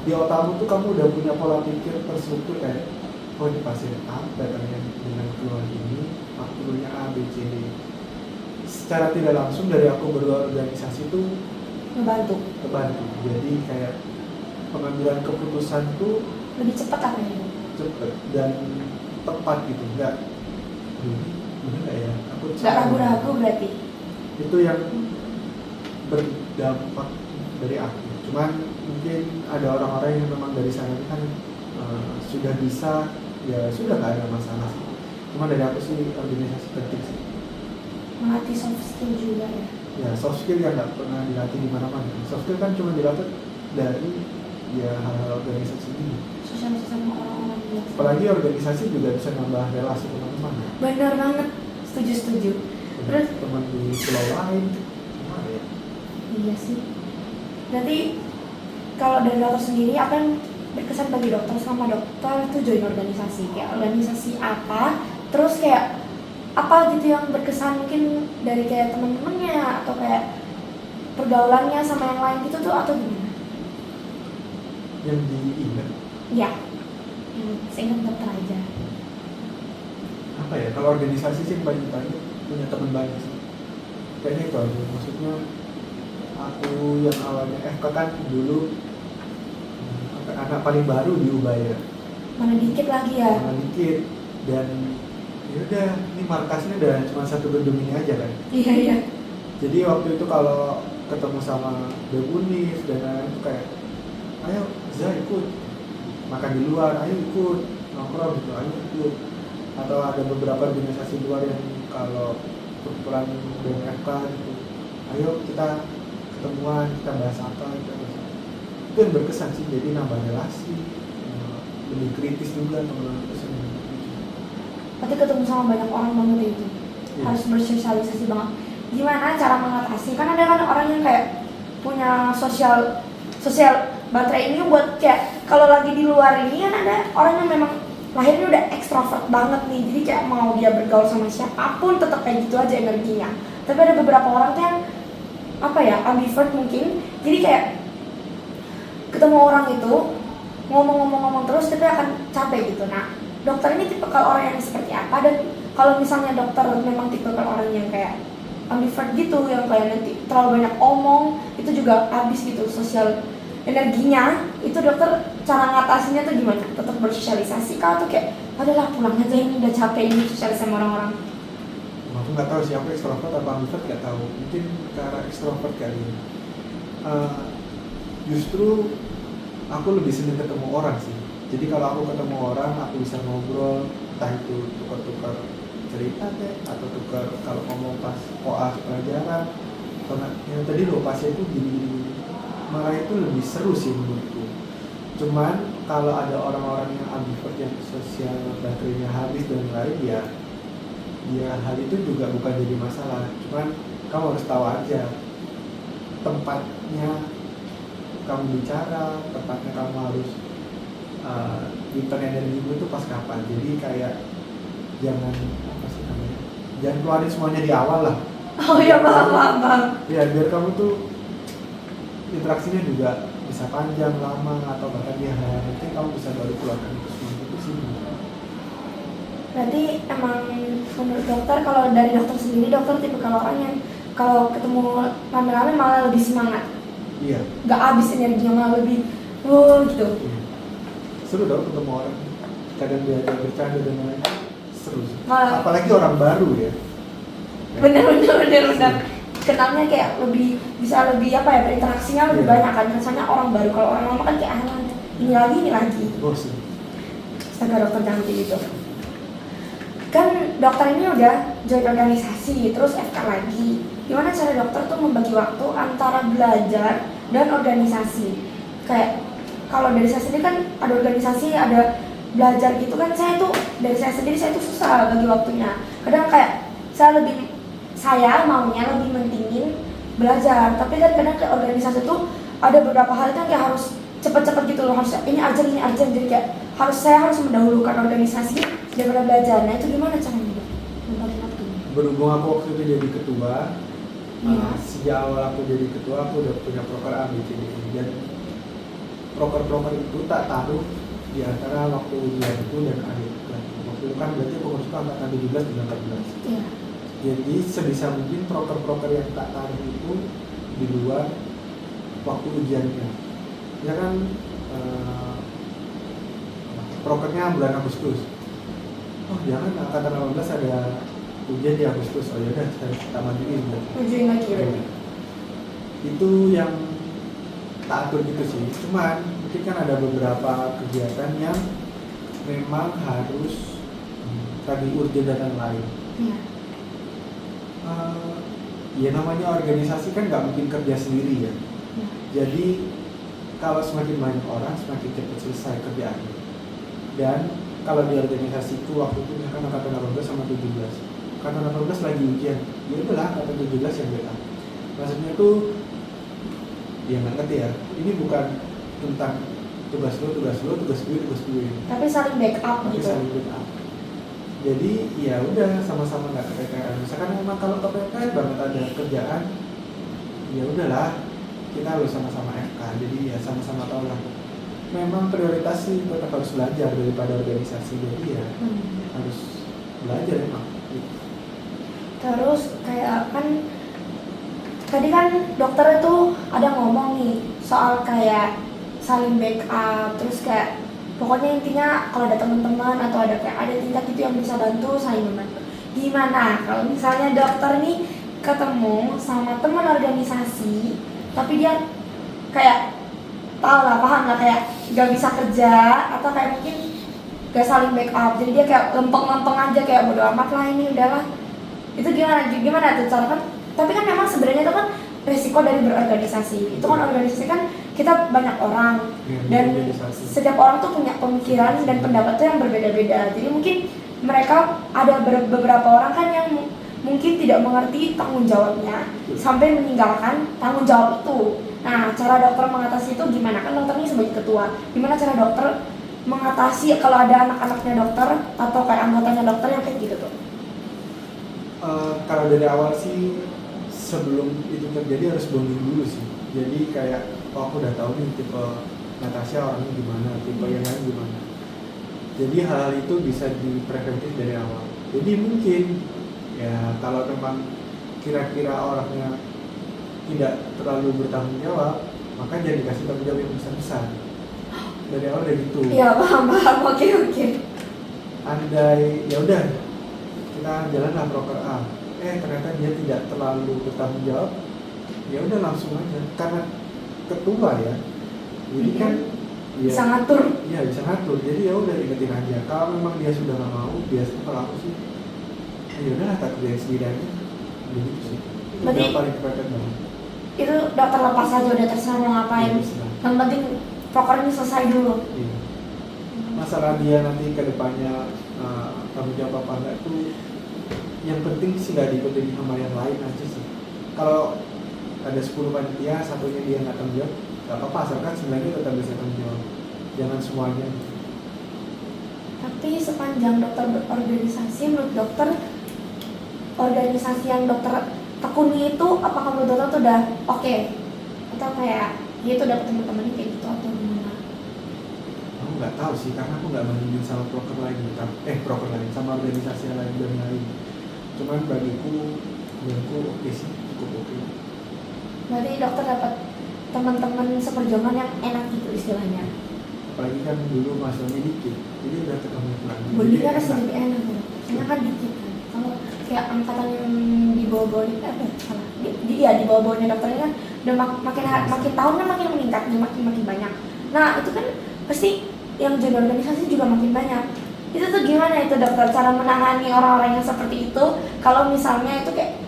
di otakmu tuh kamu udah punya pola pikir terstruktur kayak, oh ini pasien A datangnya dengan keluhan ini, aku perlunya A, B, C, D. Secara tidak langsung dari aku berorganisasi tuh Ngebantu. Jadi kayak pengambilan keputusan tuh Lebih cepat apa ya? cepet dan tepat gitu, enggak bener nggak ya? Aku Nggak ragu-ragu berarti. itu yang berdampak dari aku. Cuman mungkin ada orang-orang yang memang dari sana kan sudah bisa, ya sudah nggak ada masalah sih. Cuma dari aku sih organisasi penting sih. Melatih soft skill juga ya. Ya soft skill yang nggak pernah dilatih di mana-mana. Soft skill kan cuma dilatih dari ya hal-hal organisasi ini. Sosialisasi sama orang-orang biasa. Apalagi organisasi juga bisa nambah relasi teman-teman. Bener banget. Setuju. Terus Teman di pulau lain, gimana ya? iya sih. Berarti kalau dari dokter sendiri apa yang berkesan bagi dokter sama dokter itu join organisasi? Kayak organisasi apa? Terus kayak apa gitu yang berkesan mungkin dari kayak teman-temannya atau kayak pergaulannya sama yang lain gitu tuh atau gimana? Yang diingat Ya, yang seingat dokter aja. apa ya? Kalau organisasi sih yang paling punya teman banyak sih. Kayaknya itu aja. Maksudnya aku yang awalnya FK kan dulu anak paling baru di Ubaya. Mana dikit lagi ya? Sama dikit dan yaudah ini markasnya udah cuma satu gedung ini aja kan. Iya. Jadi waktu itu kalau ketemu sama Debunis dan lain-lain itu kayak, ayo Zah ikut makan di luar, ayo ikut nongkrong gitu, ayo ikut. Atau ada beberapa organisasi luar yang kalau kumpulan BMFK gitu, ayo kita ketemuan, kita bahas apa gitu. Itu yang berkesan sih, jadi nambah relasi, lebih kritis juga teman-teman pesan. Berarti ketemu sama banyak orang banget itu. Iya. Harus bersosialisasi banget. Gimana cara mengatasi? Kan ada kan orang yang kayak punya sosial baterai ini buat kayak kalau lagi di luar ini kan ada orang yang memang lahirnya udah ekstrovert banget nih, jadi kayak mau dia bergaul sama siapapun tetap kayak gitu aja energinya. Tapi ada beberapa orang tuh yang apa ya, ambivert mungkin, jadi kayak ketemu orang itu ngomong terus tapi akan capek gitu. Nah, dokter ini tipikal orang yang seperti apa, dan kalau misalnya dokter memang tipikal orang yang kayak ambivert gitu, yang kayak nanti terlalu banyak omong, itu juga habis gitu sosial energinya, itu dokter cara ngatasinya tuh gimana? Tetap bersosialisasi kah atau kayak adalah pulang aja ini udah capek ini sosialisasi sama orang-orang? Aku nggak tahu sih aku ekstrovert atau ambivert, nggak tahu. Mungkin ke arah ekstrovert kali ini. Justru aku lebih senang ketemu orang sih. Jadi kalau aku ketemu orang, aku bisa ngobrol, entah itu tukar-tukar cerita deh, atau tukar kalau ngomong pas koas pelajaran. Karena yang tadi loh pasnya itu gini, malah itu lebih seru sih menurutku. Cuman kalau ada orang-orang yang ambivert yang sosial baterainya habis dan lain ya hal itu juga bukan jadi masalah. Cuman kamu harus tahu aja tempatnya kamu bicara, tempatnya kamu harus return energimu itu pas kapan. Jadi kayak jangan apa sih namanya, jangan keluarin semuanya di awal lah. Oh iya, paham. Ya biar kamu tuh interaksinya juga bisa panjang, lama, atau bahkan ya nanti kamu bisa baru keluarkan itu semua itu sih. Berarti emang menurut dokter, kalau dari dokter sendiri, dokter tipikal orang yang kalau ketemu rame-rame malah lebih semangat. Iya. Gak habis energinya, malah lebih wow gitu. Iya. Seru dong ketemu orang, kadang diajak bercanda dan lain, seru sih. Malah Apalagi orang baru ya. bener. kenalnya kayak lebih bisa lebih apa ya, berinteraksinya lebih Iya. banyak kan. Misalnya orang baru, kalau orang lama kan kayak ini lagi. bosen. Astaga, dokter ganti gitu. Kan dokter ini udah join organisasi, terus FK lagi. Gimana cara dokter tuh membagi waktu antara belajar dan organisasi? Kayak kalau dari saya sendiri kan ada organisasi, ada belajar gitu kan, saya tuh dari saya sendiri saya tuh susah bagi waktunya. Kadang kayak saya maunya lebih mentingin belajar, tapi kan kadang ke organisasi tuh ada beberapa hal kan kayak harus cepet-cepet gitu loh, harus ini urgent, jadi kayak saya harus mendahulukan organisasi daripada belajar. Nah itu gimana caranya membagi waktu? Berhubung aku waktu itu jadi ketua, Iya. sejak awal aku jadi ketua aku udah punya proker A, B, C, D, E, dan proker-proker itu tak taruh di antara waktu ujian itu dan akhir kan. Waktu itu kan berarti pengurus angkatan 17 dan 18. Iya. Jadi sebisa mungkin proker-proker yang tak taruh itu di luar waktu ujiannya. Ya kan prokernya bulan Agustus. Oh jangan, angkatan 18 ada ujian di Agustus. Oh yaudah, kita majuin. Ujian lagi ya. Itu yang tak atur gitu sih. Cuman mungkin kan ada beberapa kegiatan yang memang harus tadi urgent dan lain. Iya. Ya namanya organisasi kan nggak mungkin kerja sendiri ya. Iya. Jadi kalau semakin banyak orang semakin cepat selesai kerjaannya. Dan kalau di organisasi itu waktu itu misalkan angkatan 18 sama 17, angkatan 18 lagi ujian, ya udahlah angkatan 17 yang beda. Maksudnya tuh ya nggak ngerti ya, ini bukan tentang tugas gue. Tapi saling backup Tapi gitu. saling backup. Jadi ya udah sama-sama nggak keteteran. Misalkan memang kalau keteteran banget ada kerjaan, ya udahlah kita harus sama-sama FK. Jadi ya sama-sama tahu lah. Memang prioritas sih tetap harus belajar daripada organisasi. Jadi ya harus belajar emang. Terus kayak kan tadi kan dokter itu ada ngomong nih soal kayak saling backup, terus kayak pokoknya intinya kalau ada teman-teman atau ada tingkat itu yang bisa bantu, saling membantu. Gimana kalau misalnya dokter nih ketemu sama teman organisasi tapi dia kayak paham lah kayak gak bisa kerja atau kayak mungkin gak saling backup, jadi dia kayak lempeng-lempeng aja kayak bodo amat lah ini udahlah. Itu gimana tuh cara kan? Tapi kan memang sebenarnya itu kan resiko dari berorganisasi. Itu kan organisasi kan kita banyak orang dan setiap orang tuh punya pemikiran dan pendapat tuh yang berbeda-beda. Jadi mungkin mereka ada beberapa orang kan yang mungkin tidak mengerti tanggung jawabnya sampai meninggalkan tanggung jawab itu. Nah, cara dokter mengatasi itu gimana? Kan dokter ini sebagai ketua. Gimana cara dokter mengatasi kalau ada anak-anaknya dokter atau kayak anggotanya dokter yang kayak gitu tuh? Kalau dari awal sih sebelum itu terjadi harus bonding dulu sih. Jadi kayak aku udah tahu nih tipe Natasha orangnya gimana, tipe yang lain gimana. Jadi hal itu bisa dipreventif dari awal. Jadi mungkin ya kalau memang kira-kira orangnya tidak terlalu bertanggung jawab, maka jangan dikasih tanggung jawab yang besar-besar. Dari awal dari itu. Iya, paham, oke. Andai ya udah kita jalanlah proker A, ternyata dia tidak terlalu bertanggung jawab, ya udah langsung aja karena ketua ya, jadi kan ya, Bisa ngatur. Iya bisa ngatur, jadi ya udah ingetin aja. Kalau memang dia sudah nggak mau, biasanya kalau aku sih ya udah tak kerjain sendiri aja, begitu sih. Berarti Yang paling kepepet banget. itu dokter lepas aja, udah terserah mau ngapain. Iya, terserah. Yang penting proker ini selesai dulu. Iya. Masalah dia nanti ke depannya tanggung jawab apa enggak itu yang penting sih nggak diikutin sama yang lain aja sih. Kalau ada 10 panitia, satunya dia nggak tanggung jawab, nggak apa-apa, asalkan 9-nya tetap bisa tanggung jawab. Jangan semuanya. Tapi sepanjang dokter berorganisasi, menurut dokter organisasi yang dokter tekuni itu apakah menurut dokter tuh udah oke? Atau kayak dia tuh dapat teman-temannya kayak gitu atau gimana? Aku nggak tahu sih, karena aku nggak bandingin sama proker lain, proker lain sama organisasi yang lain dan lain. Cuman bagiku oke sih, cukup oke. Berarti dokter dapat teman-teman seperjuangan yang enak gitu istilahnya. Apalagi kan dulu masalahnya dikit, jadi udah ketemu lagi. Bonding kan sedikit enak, soalnya kan dikit kan. Kalau kayak angkatan yang di bawah-bawah itu apa? Salah. di bawah-bawahnya dokternya kan udah makin tahun kan makin meningkat, makin banyak. Nah itu kan pasti yang jadi organisasi juga makin banyak. Itu tuh gimana itu dokter cara menangani orang-orang yang seperti itu kalau misalnya itu kayak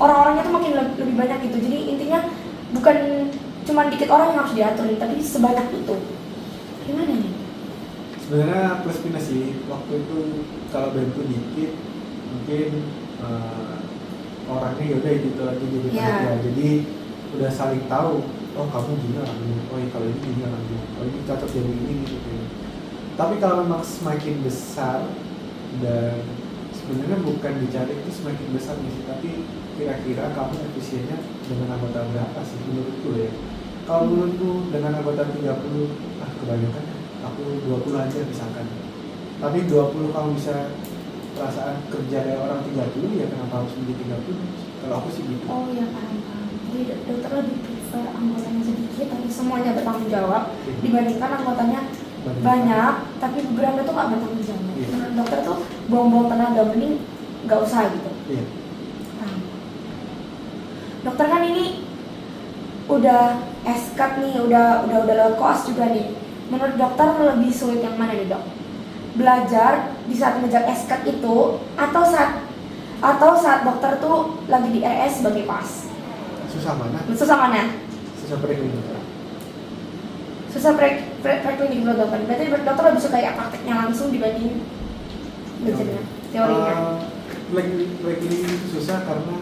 orang-orangnya tuh makin lebih banyak gitu. Jadi intinya bukan cuma dikit orang yang harus diatur, tapi sebanyak itu. Gimana nih? Sebenarnya plus minus sih. Waktu itu kalau bantu dikit mungkin orangnya yaudah gitu aja jadi panitia. Jadi udah saling tahu, oh kamu gini orang ini, oh iya, kalau ini gini orang ini, oh ini cocok jadi ini gitu. Tapi kalau memang semakin besar dan sebenarnya bukan dicari itu semakin besar sih, tapi kira-kira kamu efisiennya dengan anggota berapa sih menurutku ya. Kalau menurutku dengan anggota 30, kebanyakan aku 20 aja misalkan. Tapi 20 kamu bisa perasaan kerja kayak orang 30, ya kenapa harus menjadi 30? Kalau aku sih gitu. Oh iya, paham. Jadi dokter lebih prefer anggotanya sedikit tapi semuanya bertanggung jawab dibandingkan anggotanya banyak tapi beberapa tuh nggak bertanggung jawab. Menurut dokter tuh buang-buang tenaga, mending nggak usah gitu. Iya. Dokter kan ini udah eskat nih, udah lewat koas juga nih. Menurut dokter lebih sulit yang mana nih dok? Belajar di saat ngejar eskat itu atau saat dokter tuh lagi di RS sebagai pas? Susah mana? Susah preklinik. Susah preklinik menurut dokter. Berarti dokter lebih suka kayak prakteknya langsung dibanding belajarnya, teorinya. Preklinik itu susah karena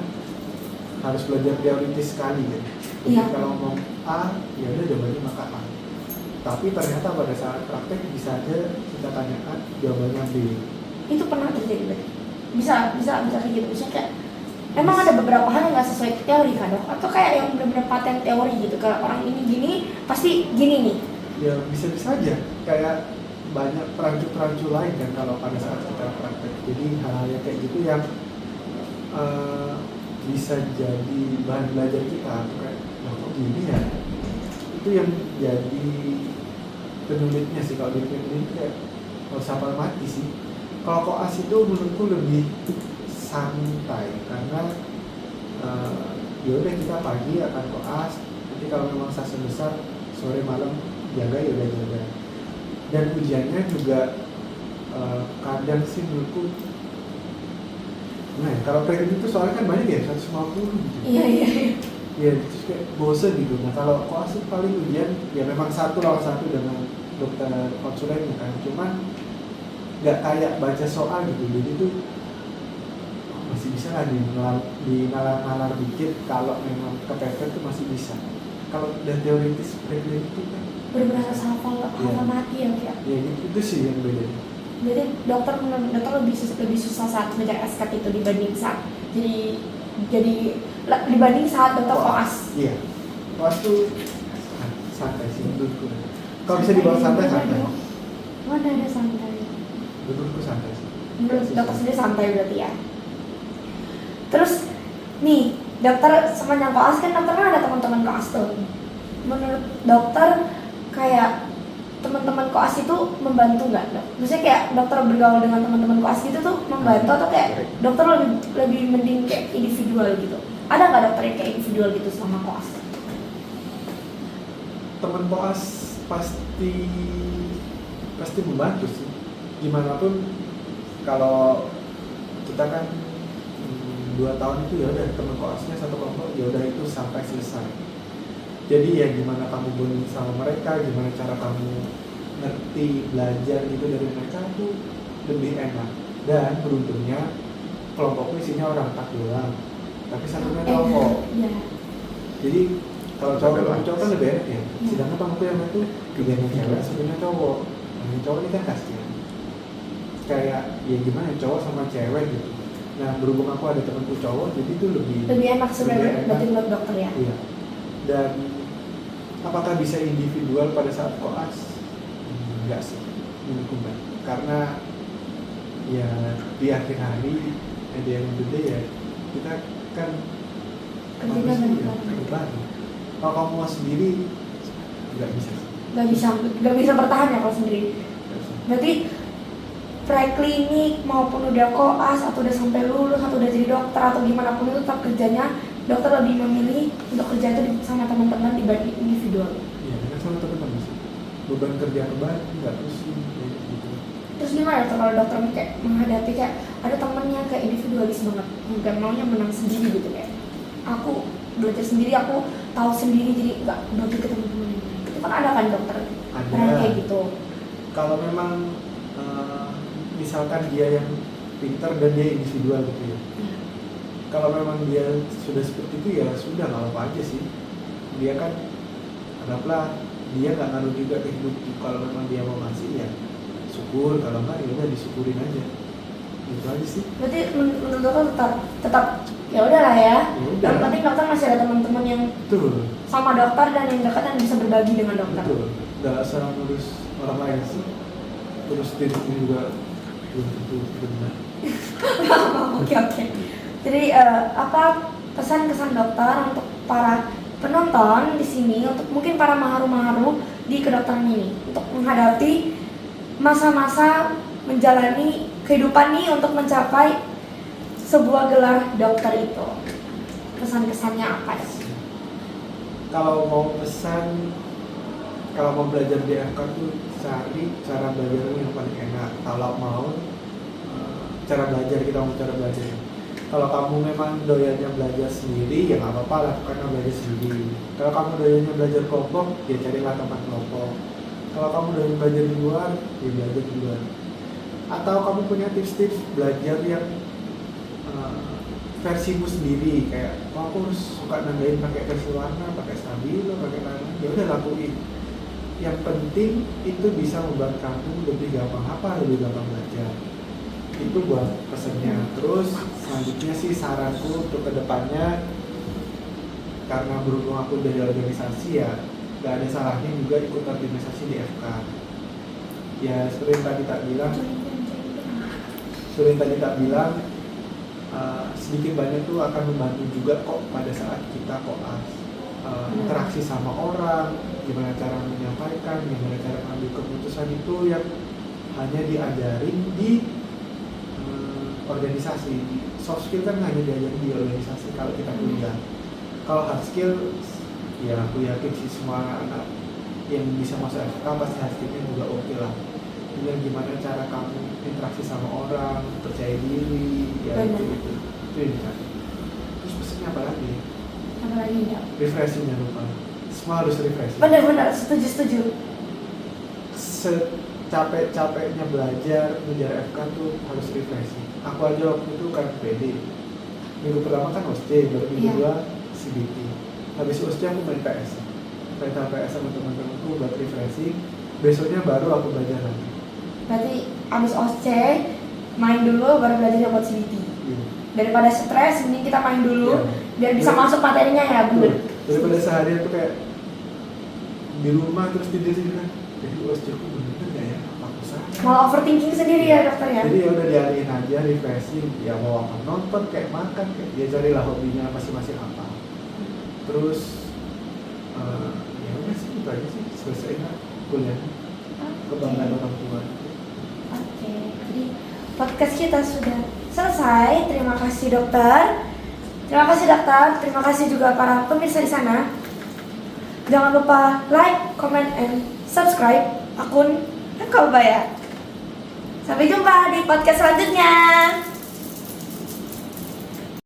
harus belajar teoritis sekali kan. Iya. Kalau ngomong A, ya udah jawabannya maka A. Tapi ternyata pada saat praktek bisa aja kita tanyakan jawabannya B. Itu pernah terjadi berarti? Bisa kayak gitu. Bisa kayak emang ada beberapa hal yang nggak sesuai teori kan dok? Atau kayak yang benar-benar paten teori gitu, kalau orang ini gini pasti gini nih? Ya bisa aja. Kayak banyak perancu-perancu lain kan kalau pada saat kita praktek. Jadi hal-hal yang kayak gitu yang bisa jadi bahan belajar kita. Kayak, kok gini ya? Itu yang jadi penyulitnya sih kalau di ini kayak harus hafal mati sih. Kalau koas itu menurutku lebih santai karena ya udah kita pagi akan koas, nanti kalau memang sase besar sore malam jaga ya udah jaga. Dan ujiannya juga kadang sih menurutku, nah kalau preklinik itu soalnya kan banyak ya 150 gitu. Iya. Ya terus kayak bosen gitu. Nah kalau koas itu paling ujian ya memang 1 lawan 1 dengan dokter konsulennya kan, cuman nggak kayak baca soal gitu. Jadi tuh masih bisa lah nalar dikit, kalau memang kepepet tuh masih bisa. Kalau udah teoritis preklinik itu kan Benar-benar harus hafal mati ya kayak. Ya itu sih yang beda. Jadi dokter lebih susah saat belajar eskat itu dibanding saat dibanding saat dokter koas. Iya, koas tuh santai sih menurutku. Kalau bisa dibawa santai. Mana ada santai? Menurutku santai sih. Menurut dokter sendiri santai berarti ya. Terus nih dokter sepanjang koas kan dokter kan ada teman-teman koas tuh. Menurut dokter kayak teman-teman koas itu membantu nggak dok? Maksudnya kayak dokter bergaul dengan teman-teman koas gitu tuh membantu atau kayak dokter lebih mending kayak individual gitu? Ada nggak dokter yang kayak individual gitu selama koas? Teman koas pasti membantu sih. Gimana pun kalau kita kan 2 tahun itu ya udah teman koasnya satu kelompok, ya udah itu sampai selesai. Jadi ya gimana kamu bonding sama mereka, gimana cara kamu ngerti, belajar gitu dari mereka itu lebih enak. Dan beruntungnya kelompokku isinya orang tak doang, tapi satunya cowok. Jadi kalau cowok kan lebih enak ya. Sedangkan temanku yang itu 3-nya cewek, 1-nya cowok. Nah, yang cowok ini kan kasihan. Kayak ya gimana cowok sama cewek gitu. Nah berhubung aku ada temanku cowok, jadi itu lebih enak sebenarnya berarti menurut dokter ya. Iya. Dan apakah bisa individual pada saat koas? Enggak sih, menurutku enggak. Karena ya di akhir hari ada yang gede ya kita kan bareng. Kalau kamu mau sendiri nggak bisa. Nggak bisa bertahan ya kalau sendiri. Berarti preklinik maupun udah koas atau udah sampai lulus atau udah jadi dokter atau gimana pun itu tetap kerjanya dokter lebih memilih untuk kerja itu sama teman-teman dibanding individual. Iya, kan sama teman-teman sih. Beban kerja kebalik, nggak pusing kayak gitu. Terus gimana tuh kalau dokter kayak menghadapi kayak ada temennya kayak individualis banget, nggak maunya menang sendiri gitu, kayak aku belajar sendiri, aku tahu sendiri, jadi nggak bagi ke teman-teman yang lain. Itu kan ada kan dokter orang kayak gitu. Kalau memang misalkan dia yang pintar dan dia individual gitu ya. Kalau memang dia sudah seperti itu ya sudah, nggak apa aja sih. Dia kan anggaplah dia nggak ngaruh juga ke hidupku. Kalau memang dia mau ngasih ya syukur, kalau nggak ya udah disyukurin aja. Gitu aja sih. Berarti menurut dokter tetap ya udahlah ya. Udah. Yang penting dokter masih ada teman-teman yang Betul. sama dokter dan yang dekat yang bisa berbagi dengan dokter. Betul. Nggak asal ngurus orang lain sih. Terus diri sendiri juga belum tentu benar. Oke. Jadi apa pesan-kesan dokter untuk para penonton di sini, untuk mungkin para maharu-maharu di kedokteran ini untuk menghadapi masa-masa menjalani kehidupan nih untuk mencapai sebuah gelar dokter itu. Pesan-kesannya apa sih? Kalau mau pesan, kalau mau belajar di FK tuh cari cara belajar yang paling enak. Kalau mau cara belajar, kita mau cara belajar. Kalau kamu memang doyannya belajar sendiri, ya nggak apa-apa, lakukan belajar sendiri. Kalau kamu doyannya belajar kelompok, ya carilah tempat kelompok. Kalau kamu doyannya belajar di luar, ya belajar di luar. Atau kamu punya tips-tips belajar yang versimu sendiri, kayak aku harus suka nandain pakai pensil warna, pakai stabilo, pakai lain, ya udah lakuin. Yang penting itu bisa membuat kamu lebih gampang lebih gampang belajar. Itu buat pesannya. Terus selanjutnya sih saranku untuk kedepannya, karena berhubung aku dari organisasi ya gak ada salahnya juga ikut organisasi di FK. Ya seperti yang tadi tak bilang, sedikit banyak tuh akan membantu juga kok pada saat kita koas. Interaksi sama orang, gimana cara menyampaikan, gimana cara mengambil keputusan, itu yang hanya diajarin di organisasi. Soft skill kan hanya diajarin di organisasi kalau kita kuliah. Kalau hard skill, ya aku yakin sih semua anak yang bisa masuk FK pasti hard skillnya juga oke lah. Dengan gimana cara kamu interaksi sama orang, percaya diri, ya itu yang dicari. Terus pesannya apa lagi? Apa lagi ya? Refreshing, jangan lupa. Semua harus refreshing. Benar, setuju. Capek-capeknya belajar FK tuh harus refreshing. Aku aja waktu itu kan PD. Minggu pertama kan OSCE, baru minggu kedua CBT. Habis OSCE aku main PS. Rental PS sama teman-temanku buat refreshing. Besoknya baru aku belajar lagi. Berarti abis OSCE main dulu baru belajar buat CBT. Iya. Daripada stres, mending kita main dulu biar bisa masuk materinya ya, bener. Daripada seharian tuh kayak di rumah terus tidur kan. Jadi OSCE aku bener nggak ya? Malah overthinking sendiri ya dokter ya. Jadi ya udah dialihin aja, refreshing. Ya mau apa, nonton kayak makan kayak, ya carilah hobinya masing-masing apa. Terus ya udah sih itu aja sih, selesai lah kuliah. Kebanggaan orang tua. Oke, jadi podcast kita sudah selesai. Terima kasih dokter. Terima kasih juga para pemirsa di sana. Jangan lupa like, comment, and subscribe akun Kalbaya. Sampai jumpa di podcast selanjutnya.